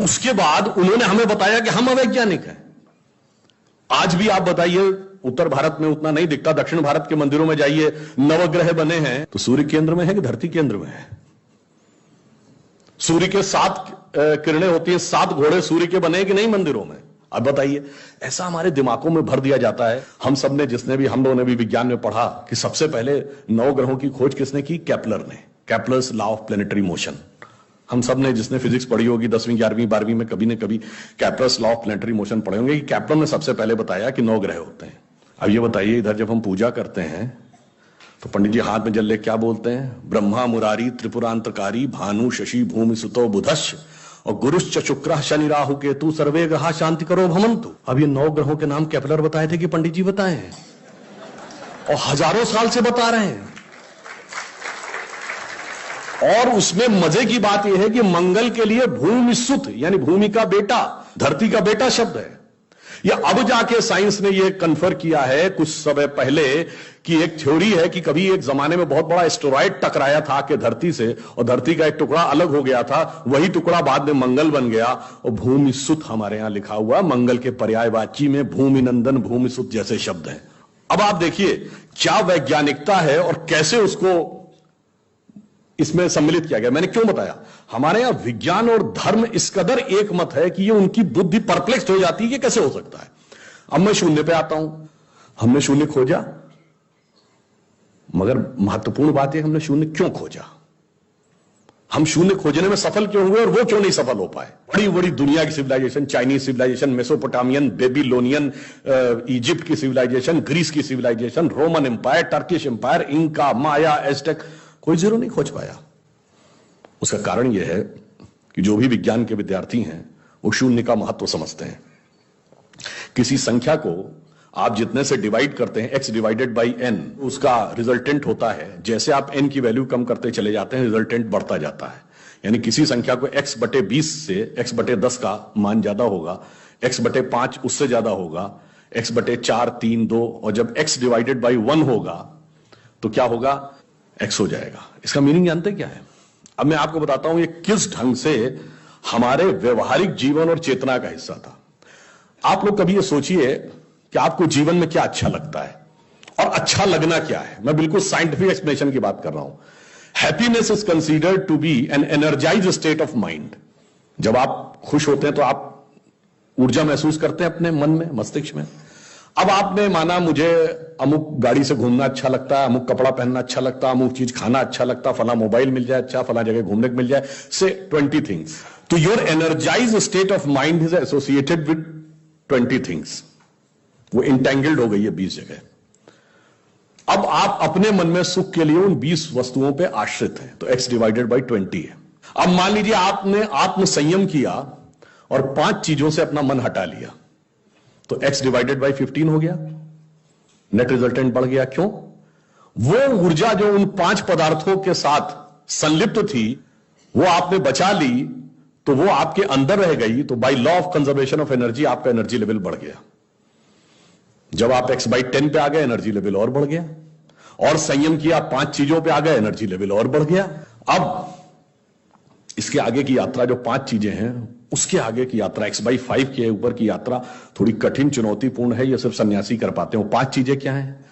उसके बाद उन्होंने हमें बताया कि हम अवैज्ञानिक हैं। आज भी आप बताइए, उत्तर भारत में उतना नहीं दिखता, दक्षिण भारत के मंदिरों में जाइए, नवग्रह बने हैं तो सूर्य केंद्र में है कि धरती केंद्र में है? सूर्य के 7 किरणें होती हैं, 7 घोड़े सूर्य के बने कि नहीं मंदिरों में? अब बताइए, ऐसा हमारे दिमागों में भर दिया जाता है। हम लोगों ने भी विज्ञान में पढ़ा कि सबसे पहले 9 ग्रहों की खोज किसने की? केपलर ने। Kepler's law of planetary motion. हम सब ने, जिसने फिजिक्स पढ़ी होगी 10वीं 11वीं 12वीं में, कभी न कभी Kepler's law of planetary motion पढ़े होंगे कि केपलर ने सबसे पहले बताया कि 9 ग्रह होते हैं। अब ये बताइए, इधर जब हम पूजा करते हैं तो पंडित जी हाथ में जल ले क्या बोलते हैं? ब्रह्मा मुरारी त्रिपुरांतकारी भानु शशि भूमि सुतो बुधश्च और गुरुश्च शुक्र शनि राहु केतु सर्वे ग्रहा शांति करो भवन्तु। अब ये 9 ग्रहों के नाम केपलर बताए थे कि पंडित जी बताए हैं? और हजारों साल से बता रहे हैं। और उसमें मजे की बात यह है कि मंगल के लिए भूमि सुत यानी भूमि का बेटा, धरती का बेटा शब्द है। या अब जाके साइंस ने यह कन्फर्म किया है कुछ समय पहले कि एक थ्योरी है कि कभी एक जमाने में बहुत बड़ा एस्टेरॉयड टकराया था कि धरती से, और धरती का एक टुकड़ा अलग हो गया था। वही टुकड़ा बाद में मंगल बन गया और भूमि सुत हमारे यहां लिखा हुआ मंगल के पर्यायवाची में भूमि नंदन भूमि सुत जैसे शब्द हैं। अब आप देखिए क्या वैज्ञानिकता है और कैसे उसको इसमें सम्मिलित किया गया। मैंने क्यों बताया? हमारे यहां विज्ञान और धर्म इस कदर एक मत है कि ये उनकी बुद्धि परप्लेक्स हो जाती है कि कैसे हो सकता है। अब मैं शून्य पे आता हूं। हमने शून्य खोजा, मगर महत्वपूर्ण बात है हमने शून्य क्यों खोजा? हम शून्य खोजने में सफल क्यों हुए और वो क्यों नहीं सफल हो पाए? बड़ी बड़ी दुनिया की civilization, Chinese civilization, Mesopotamian, Babylonian, Egypt की सिविलाइजेशन, ग्रीस की civilization, Roman empire, Turkish empire, Inca, Maya, Aztec, कोई जीरो नहीं खोज पाया। उसका कारण यह है कि जो भी विज्ञान के विद्यार्थी हैं वो शून्य का महत्व समझते हैं। किसी संख्या को आप जितने से डिवाइड करते हैं, x डिवाइडेड बाई n, उसका रिजल्टेंट होता है। जैसे आप n की वैल्यू कम करते चले जाते हैं, रिजल्टेंट बढ़ता जाता है। यानी किसी संख्या को x बटे 20 से x बटे 10 का मान ज्यादा होगा, x बटे 5 उससे ज्यादा होगा, x बटे 4, 3, 2, और जब x डिवाइडेड बाई 1 होगा तो क्या होगा? x हो जाएगा। इसका मीनिंग जानते क्या है? अब मैं आपको बताता हूं ये किस ढंग से हमारे व्यवहारिक जीवन और चेतना का हिस्सा था। आप लोग कभी ये सोचिए कि आपको जीवन में क्या अच्छा लगता है और अच्छा लगना क्या है। मैं बिल्कुल साइंटिफिक एक्सप्लेनेशन की बात कर रहा हूं। Happiness is considered to be an energised state of mind. जब आप खुश होते हैं तो आप ऊर्जा महसूस करते हैं अपने मन में, मस्तिष्क में। अब आपने माना मुझे अमुक गाड़ी से घूमना अच्छा लगता है, अमुक कपड़ा पहनना अच्छा लगता है, अमुक चीज खाना अच्छा लगता है, फला मोबाइल मिल जाए अच्छा, फला जगह घूमने को मिल जाए, से 20 थिंग्स। तो your energised state of mind is associated with 20 things. वो इंटेंगल्ड हो गई है 20 जगह। अब आप अपने मन में सुख के लिए उन 20 वस्तुओं पे आश्रित हैं, तो x डिवाइडेड बाई 20 है। अब मान लीजिए आपने आत्म संयम किया और 5 चीजों से अपना मन हटा लिया, तो x डिवाइडेड बाई 15 हो गया। नेट रिजल्टेंट बढ़ गया। क्यों? वो ऊर्जा जो उन 5 पदार्थों के साथ संलिप्त थी वो आपने बचा ली, तो वो आपके अंदर रह गई। तो by law of conservation of energy आपका एनर्जी लेवल बढ़ गया। जब आप x बाई 10 पे आ गए, एनर्जी लेवल और बढ़ गया। और संयम किया, 5 चीजों पे आ गए, एनर्जी लेवल और बढ़ गया। अब इसके आगे की यात्रा जो 5 चीजें हैं, उसके आगे की यात्रा x बाई 5 के ऊपर की यात्रा थोड़ी कठिन चुनौतीपूर्ण है। ये सिर्फ सन्यासी कर पाते हो। 5 चीजें क्या हैं?